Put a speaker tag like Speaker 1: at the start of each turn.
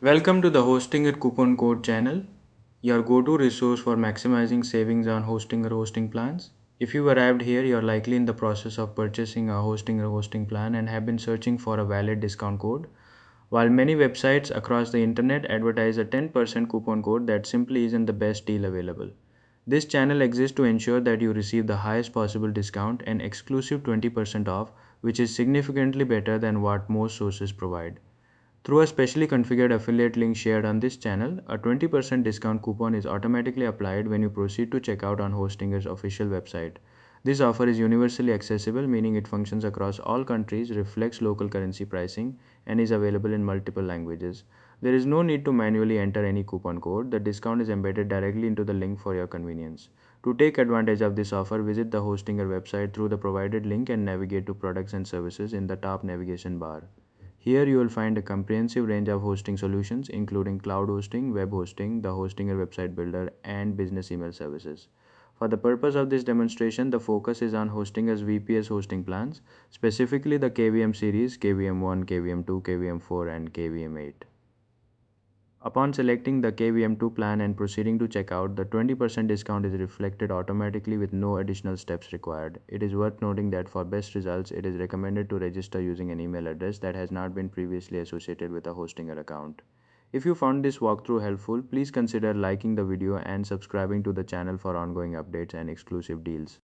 Speaker 1: Welcome to the Hosting at Coupon Code channel, your go-to resource for maximizing savings on hosting or hosting plans. If you arrived here, you're likely in the process of purchasing a hosting or hosting plan and have been searching for a valid discount code. While many websites across the internet advertise a 10% coupon code, that simply isn't the best deal available. This channel exists to ensure that you receive the highest possible discount and exclusive 20% off, which is significantly better than what most sources provide. Through a specially configured affiliate link shared on this channel, a 20% discount coupon is automatically applied when you proceed to check out on Hostinger's official website. This offer is universally accessible, meaning it functions across all countries, reflects local currency pricing, and is available in multiple languages. There is no need to manually enter any coupon code. The discount is embedded directly into the link for your convenience. To take advantage of this offer, visit the Hostinger website through the provided link and navigate to Products and Services in the top navigation bar. Here you will find a comprehensive range of hosting solutions including cloud hosting, web hosting, the Hostinger website builder, and business email services. For the purpose of this demonstration, the focus is on Hostinger's VPS hosting plans, specifically the KVM series KVM1, KVM2, KVM4, and KVM8. Upon selecting the KVM2 plan and proceeding to checkout, the 20% discount is reflected automatically with no additional steps required. It is worth noting that for best results, it is recommended to register using an email address that has not been previously associated with a Hostinger account. If you found this walkthrough helpful, please consider liking the video and subscribing to the channel for ongoing updates and exclusive deals.